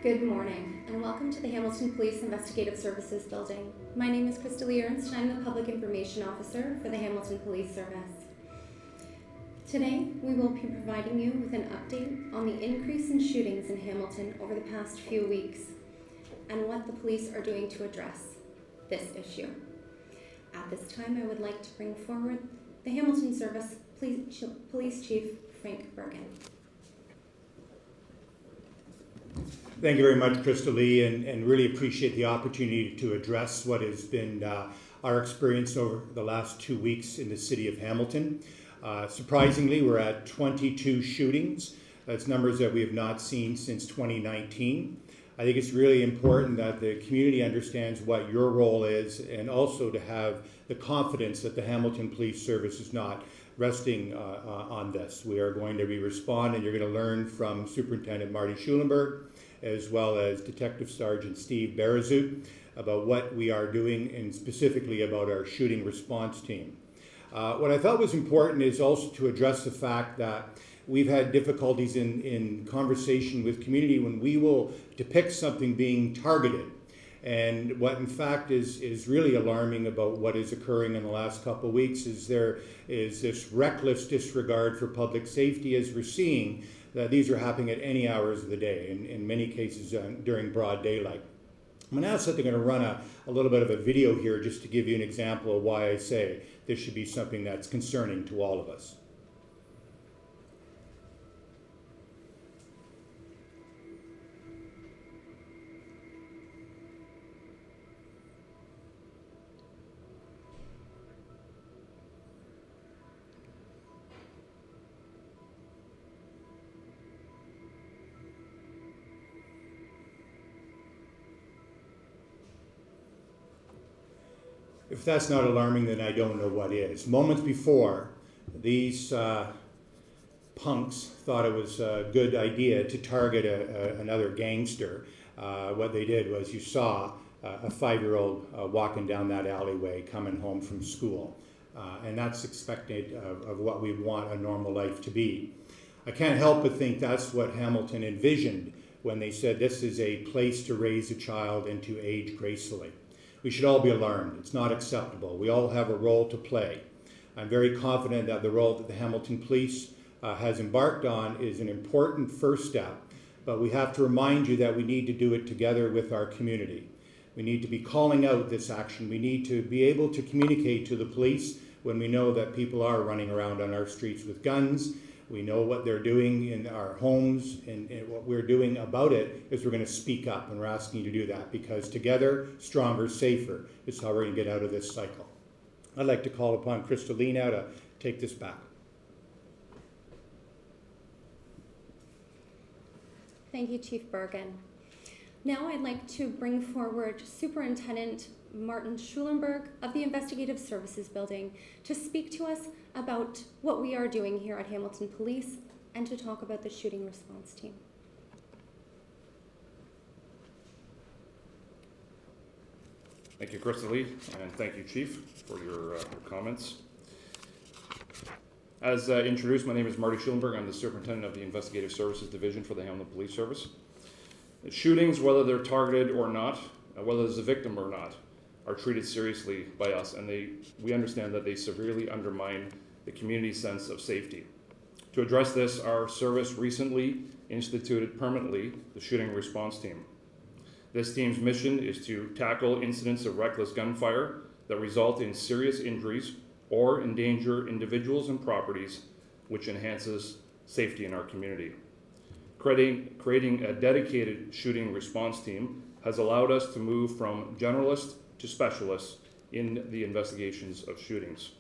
Good morning, and welcome to the Hamilton Police Investigative Services Building. My name is Crystalie Ernst, and I'm the Public Information Officer for the Hamilton Police Service. Today, we will be providing you with an update on the increase in shootings in Hamilton over the past few weeks, and what the police are doing to address this issue. At this time, I would like to bring forward the Hamilton Service Police Chief Frank Bergen. Thank you very much, Crystalie, and really appreciate the opportunity to address what has been our experience over the last 2 weeks in the city of Hamilton. Surprisingly, we're at 22 shootings. That's numbers that we have not seen since 2019. I think it's really important that the community understands what your role is, and also to have the confidence that the Hamilton Police Service is not resting on this. We are going to be responding. You're going to learn from Superintendent Marty Schulenberg, as well as Detective Sergeant Steve Berezoot, about what we are doing, and specifically about our shooting response team. What I thought was important is also to address the fact that we've had difficulties in conversation with community when we will depict something being targeted. And what in fact is really alarming about what is occurring in the last couple of weeks is there is this reckless disregard for public safety, as we're seeing that these are happening at any hours of the day, in many cases during broad daylight. I'm going to ask that they're going to run a little bit of a video here just to give you an example of why I say this should be something that's concerning to all of us. If that's not alarming, then I don't know what is. Moments before, these punks thought it was a good idea to target another gangster. What they did was, you saw a 5-year-old walking down that alleyway coming home from school. And that's expected of what we want a normal life to be. I can't help but think that's what Hamilton envisioned when they said this is a place to raise a child and to age gracefully. We should all be alarmed. It's not acceptable. We all have a role to play. I'm very confident that the role that the Hamilton Police has embarked on is an important first step, but we have to remind you that we need to do it together with our community. We need to be calling out this action. We need to be able to communicate to the police when we know that people are running around on our streets with guns. We know what they're doing in our homes, and what we're doing about it is we're going to speak up, and we're asking you to do that, because together, stronger, safer is how we're going to get out of this cycle. I'd like to call upon Crystalie now to take this back. Thank you, Chief Bergen. Now I'd like to bring forward Superintendent Martin Schulenberg of the Investigative Services Building to speak to us about what we are doing here at Hamilton Police and to talk about the shooting response team. Thank you, Crystalie, and thank you, Chief, for your comments. As introduced, my name is Marty Schulenberg. I'm the Superintendent of the Investigative Services Division for the Hamilton Police Service. Shootings, whether they're targeted or not, whether there's a victim or not, are treated seriously by us, and we understand that they severely undermine the community's sense of safety. To address this, our service recently instituted permanently the shooting response team. This team's mission is to tackle incidents of reckless gunfire that result in serious injuries or endanger individuals and properties, which enhances safety in our community. Creating a dedicated shooting response team has allowed us to move from generalist to specialists in the investigations of shootings.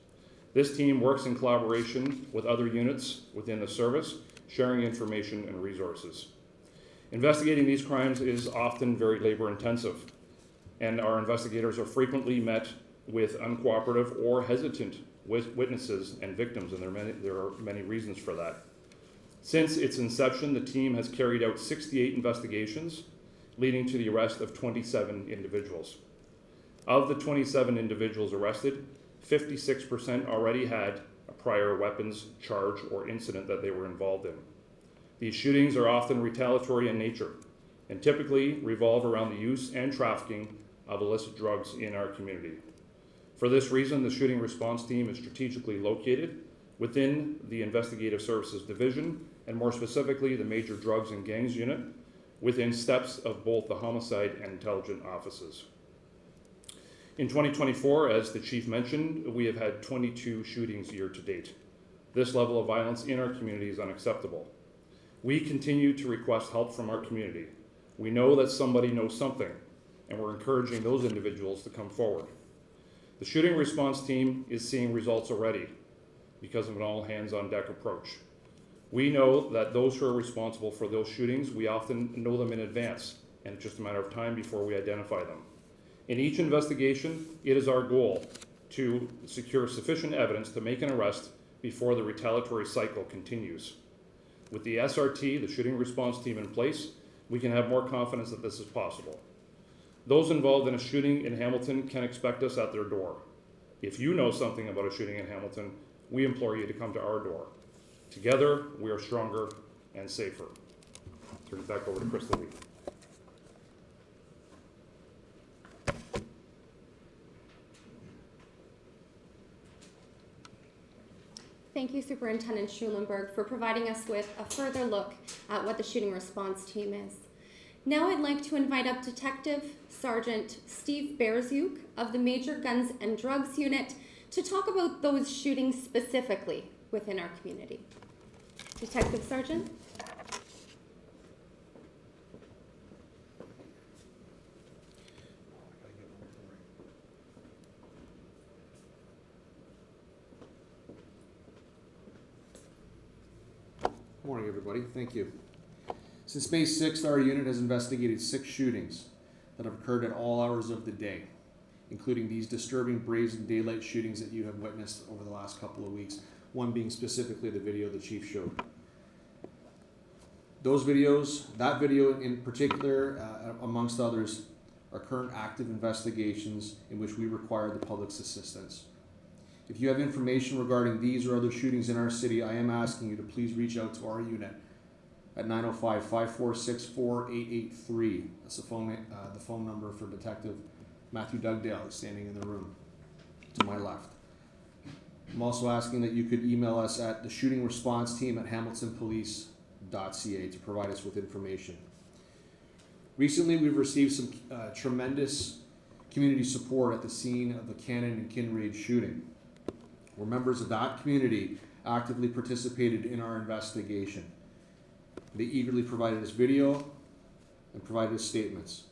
This team works in collaboration with other units within the service, sharing information and resources. Investigating these crimes is often very labor intensive, and our investigators are frequently met with uncooperative or hesitant witnesses and victims, and there are many reasons for that. Since its inception, the team has carried out 68 investigations, leading to the arrest of 27 individuals. Of the 27 individuals arrested, 56% already had a prior weapons charge or incident that they were involved in. These shootings are often retaliatory in nature, and typically revolve around the use and trafficking of illicit drugs in our community. For this reason, the shooting response team is strategically located within the Investigative Services Division, and more specifically, the Major Drugs and Gangs Unit, within steps of both the Homicide and Intelligence offices. In 2024, as the Chief mentioned, we have had 22 shootings year to date. This level of violence in our community is unacceptable. We continue to request help from our community. We know that somebody knows something, and we're encouraging those individuals to come forward. The shooting response team is seeing results already because of an all-hands-on-deck approach. We know that those who are responsible for those shootings, we often know them in advance, and it's just a matter of time before we identify them. In each investigation, it is our goal to secure sufficient evidence to make an arrest before the retaliatory cycle continues. With the SRT, the shooting response team, in place, we can have more confidence that this is possible. Those involved in a shooting in Hamilton can expect us at their door. If you know something about a shooting in Hamilton, we implore you to come to our door. Together, we are stronger and safer. Turn it back over to Crystal Lee. Thank you, Superintendent Schulenberg, for providing us with a further look at what the shooting response team is. Now I'd like to invite up Detective Sergeant Steve Berzuk of the Major Guns and Drugs Unit to talk about those shootings specifically within our community. Detective Sergeant? Good morning, everybody. Thank you. Since May 6th, our unit has investigated 6 shootings that have occurred at all hours of the day, including these disturbing brazen daylight shootings that you have witnessed over the last couple of weeks, one being specifically the video the Chief showed. Those videos, that video in particular, amongst others, are current active investigations in which we require the public's assistance. If you have information regarding these or other shootings in our city, I am asking you to please reach out to our unit at 905-546-4883. That's the phone number for Detective Matthew Dugdale, standing in the room to my left. I'm also asking that you could email us at the shooting response team at hamiltonpolice.ca to provide us with information. Recently, we've received some tremendous community support at the scene of the Cannon and Kinraid shooting, where members of that community actively participated in our investigation. They eagerly provided us video and provided us statements.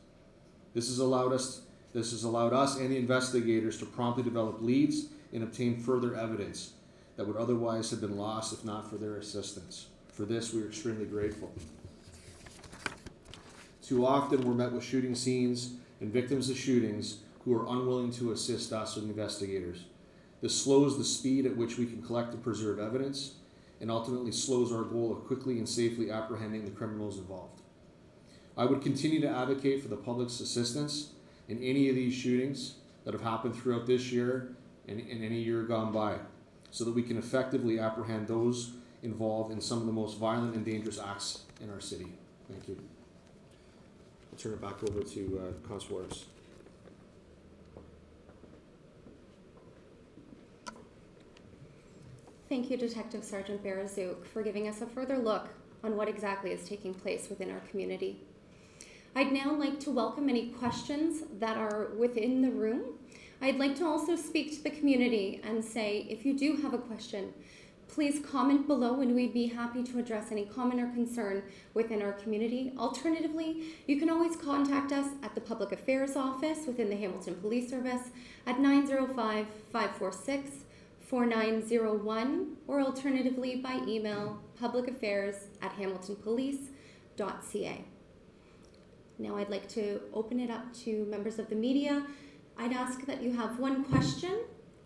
This has allowed us and the investigators to promptly develop leads and obtain further evidence that would otherwise have been lost if not for their assistance. For this, we are extremely grateful. Too often, we're met with shooting scenes and victims of shootings who are unwilling to assist us and investigators. This slows the speed at which we can collect and preserve evidence, and ultimately slows our goal of quickly and safely apprehending the criminals involved. I would continue to advocate for the public's assistance in any of these shootings that have happened throughout this year and in any year gone by, so that we can effectively apprehend those involved in some of the most violent and dangerous acts in our city. Thank you. I'll turn it back over to Constable Ernst. Thank you, Detective Sergeant Berzuk, for giving us a further look on what exactly is taking place within our community. I'd now like to welcome any questions that are within the room. I'd like to also speak to the community and say, if you do have a question, please comment below and we'd be happy to address any comment or concern within our community. Alternatively, you can always contact us at the Public Affairs Office within the Hamilton Police Service at 905-546-4901, or alternatively by email, publicaffairs@hamiltonpolice.ca. Now I'd like to open it up to members of the media. I'd ask that you have one question,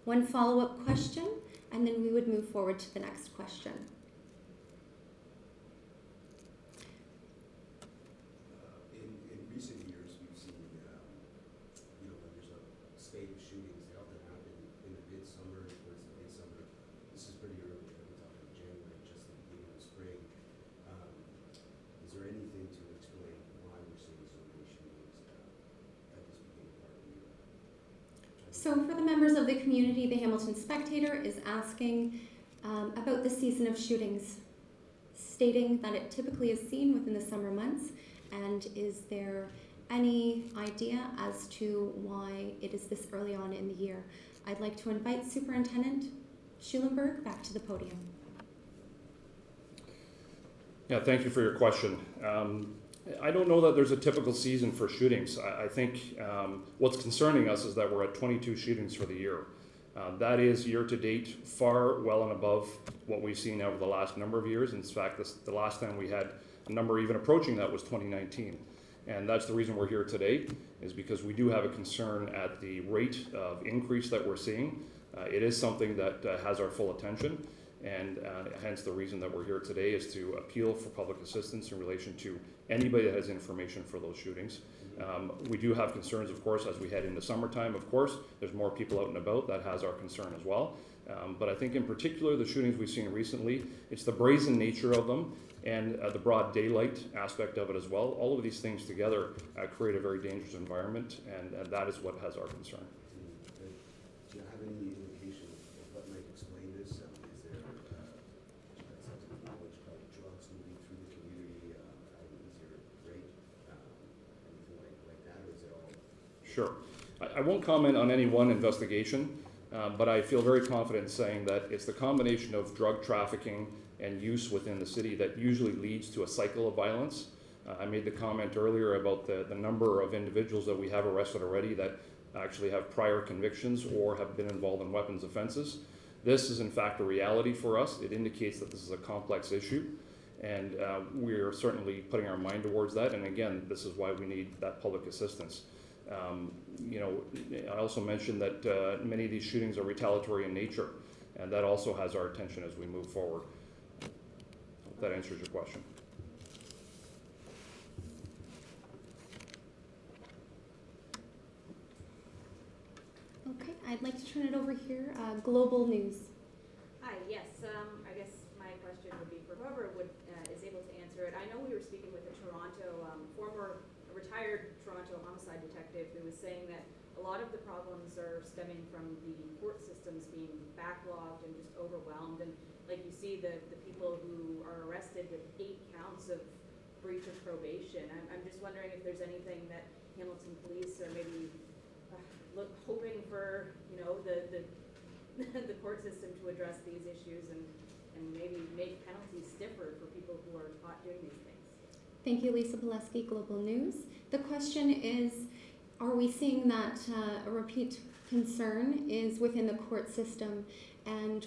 one follow-up question, and then we would move forward to the next question. In recent years, we've seen, when there's a spate of shootings, they often happen in the midsummer, towards the midsummer. This is pretty early, we're talking January, just the beginning of spring. Is there anything to explain why we're So for the members of the community, the Hamilton Spectator is asking about the season of shootings, stating that it typically is seen within the summer months, and is there any idea as to why it is this early on in the year? I'd like to invite Superintendent Schulenberg back to the podium. Yeah, thank you for your question. I don't know that there's a typical season for shootings. I think what's concerning us is that we're at 22 shootings for the year. That is year to date far well and above what we've seen over the last number of years. In fact, the last time we had a number even approaching that was 2019. And that's the reason we're here today, is because we do have a concern at the rate of increase that we're seeing. It is something that has our full attention, and hence the reason that we're here today is to appeal for public assistance in relation to anybody that has information for those shootings. We do have concerns, of course, as we head into summertime. Of course, there's more people out and about. That has our concern as well. But I think in particular, the shootings we've seen recently, it's the brazen nature of them and the broad daylight aspect of it as well. All of these things together create a very dangerous environment, and that is what has our concern. Do you have any indication of what might explain this? Is there something knowledge about drugs moving through the community at an easier rate? Anything like that, or is it all? Sure. I won't comment on any one investigation, but I feel very confident in saying that it's the combination of drug trafficking and use within the city that usually leads to a cycle of violence. I made the comment earlier about the number of individuals that we have arrested already that actually have prior convictions or have been involved in weapons offenses. This is in fact a reality for us. It indicates that this is a complex issue, and we're certainly putting our mind towards that. And again, this is why we need that public assistance. I also mentioned that many of these shootings are retaliatory in nature, and that also has our attention as we move forward. Hope that answers your question. Okay, I'd like to turn it over here. Global News. Hi, yes, I guess my question would be for whoever is able to answer it. I know we were speaking with a former retired Toronto homicide detective who was saying that a lot of the problems are stemming from the court systems being backlogged and just overwhelmed. And like you see the people who are arrested with 8 counts of breach of probation. I'm just wondering if there's anything that Hamilton Police are maybe hoping for, the court system to address these issues and maybe make penalties stiffer for people who are caught doing these things. Thank you, Lisa Pileski, Global News. The question is, are we seeing that a repeat concern is within the court system, and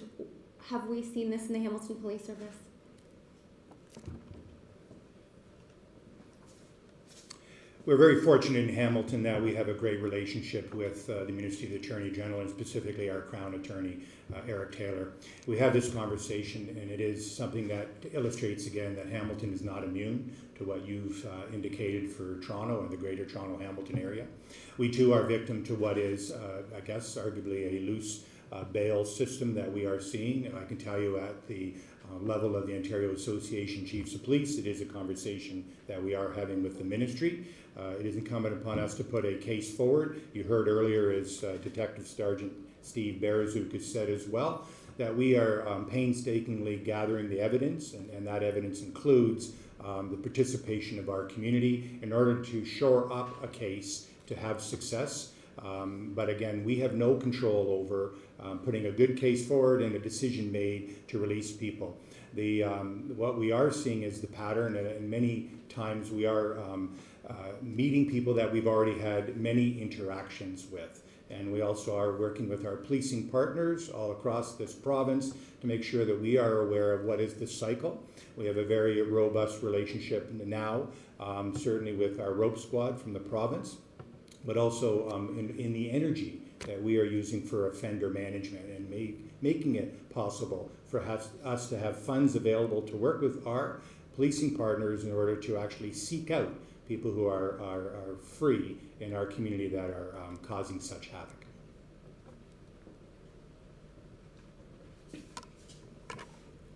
have we seen this in the Hamilton Police Service? We're very fortunate in Hamilton that we have a great relationship with the Municipal Attorney General, and specifically our Crown Attorney, Eric Taylor. We have this conversation, and it is something that illustrates again that Hamilton is not immune to what you've indicated for Toronto and the greater Toronto-Hamilton area. We too are victim to what is, I guess, arguably a loose bail system that we are seeing. And I can tell you at the level of the Ontario Association Chiefs of Police, it is a conversation that we are having with the ministry. It is incumbent upon us to put a case forward. You heard earlier, as Detective Sergeant Steve Berzuk has said as well, that we are painstakingly gathering the evidence, and that evidence includes the participation of our community in order to shore up a case to have success. But again, we have no control over putting a good case forward and a decision made to release people. What we are seeing is the pattern, and many times we are meeting people that we've already had many interactions with. And we also are working with our policing partners all across this province to make sure that we are aware of what is the cycle. We have a very robust relationship now, certainly with our rope squad from the province, but also in the energy that we are using for offender management and making it possible for us to have funds available to work with our policing partners in order to actually seek out people who are free in our community that are causing such havoc.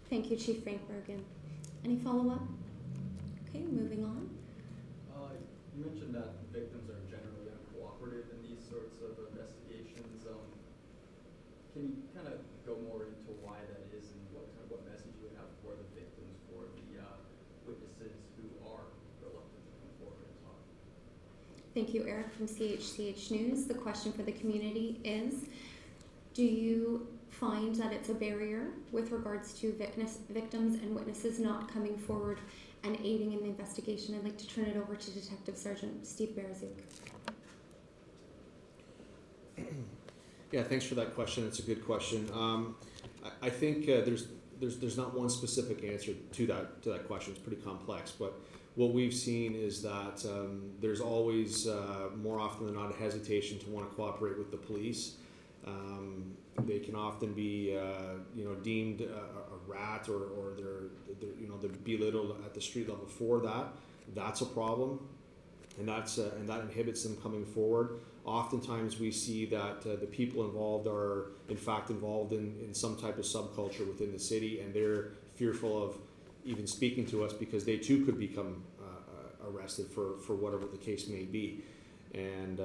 Thank you, Chief Frank Bergen. Any follow-up? Okay, moving on. You mentioned that victims are generally uncooperative in these sorts of investigations. Can you kind of go more into why that is and what message you would have for the victims, for the witnesses who are reluctant to come forward and talk? Thank you, Eric from CHCH News. The question for the community is, do you find that it's a barrier with regards to victims and witnesses not coming forward and aiding in the investigation? I'd like to turn it over to Detective Sergeant Steve Berzuk. Yeah, thanks for that question. It's a good question. I think there's not one specific answer to that question. It's pretty complex, but what we've seen is that there's always more often than not a hesitation to want to cooperate with the police. They can often be deemed a rat or they're belittled at the street level for that. That's a problem, and that inhibits them coming forward. Oftentimes we see that the people involved are in fact involved in some type of subculture within the city, and they're fearful of even speaking to us because they too could become arrested for whatever the case may be. And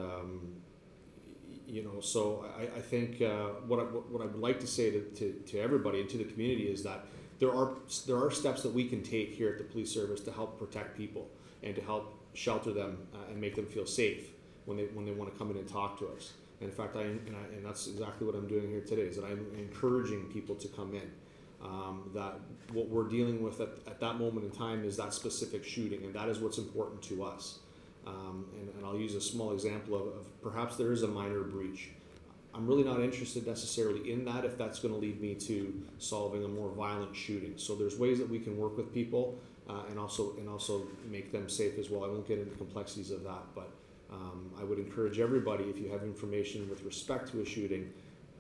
so I think what I would like to say to everybody and to the community is that there are steps that we can take here at the police service to help protect people and to help shelter them and make them feel safe when they want to come in and talk to us. And in fact, and that's exactly what I'm doing here today, is that I'm encouraging people to come in. That what we're dealing with at that moment in time is that specific shooting, and that is what's important to us. And I'll use a small example of perhaps there is a minor breach. I'm really not interested necessarily in that if that's going to lead me to solving a more violent shooting. So there's ways that we can work with people and also make them safe as well. I won't get into the complexities of that, but I would encourage everybody, if you have information with respect to a shooting,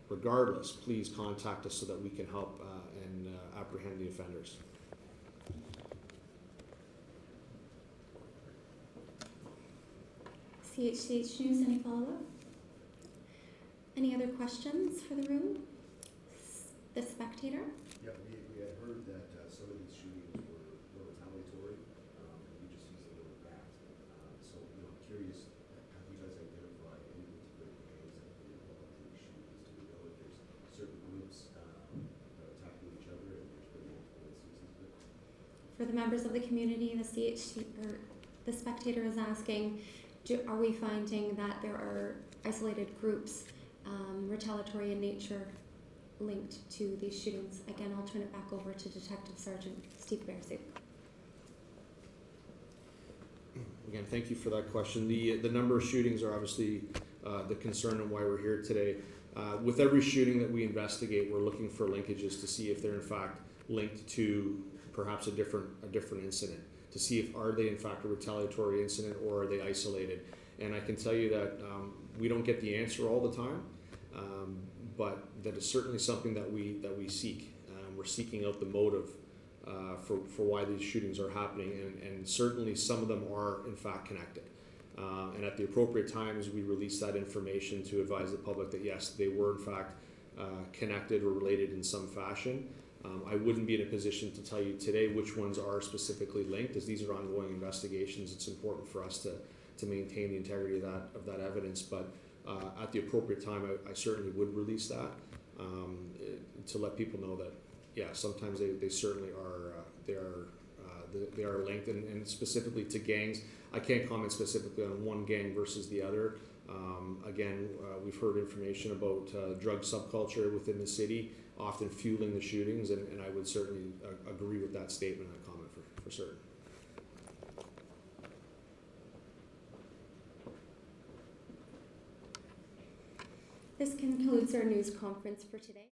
regardless, please contact us so that we can help and apprehend the offenders. CHCH News, any follow-up? Any other questions for the room? The Spectator? Yeah, we had heard that some of these shootings were retaliatory, and we just used the word rat. So, curious, have you guys identified any particular gangs that have been involved in these shootings? Do we know if there's certain groups that are attacking each other and there's been multiple instances of it? For the members of the community, the Spectator is asking, are we finding that there are isolated groups, retaliatory in nature, linked to these shootings? Again, I'll turn it back over to Detective Sergeant Steve Berzuk. Again, thank you for that question. The number of shootings are obviously the concern and why we're here today. With every shooting that we investigate, we're looking for linkages to see if they're in fact linked to perhaps a different incident, to see if are they in fact a retaliatory incident or are they isolated. And I can tell you that we don't get the answer all the time, but that is certainly something that we seek. We're seeking out the motive for why these shootings are happening, and certainly some of them are in fact connected. And at the appropriate times, we release that information to advise the public that yes, they were in fact connected or related in some fashion. I wouldn't be in a position to tell you today which ones are specifically linked, as these are ongoing investigations. It's important for us to maintain the integrity of that evidence, but at the appropriate time, I certainly would release that to let people know that, yeah, sometimes they certainly are they are linked, and specifically to gangs. I can't comment specifically on one gang versus the other. Again, we've heard information about drug subculture within the city, often fueling the shootings, and I would certainly agree with that statement and comment for certain. This concludes our news conference for today.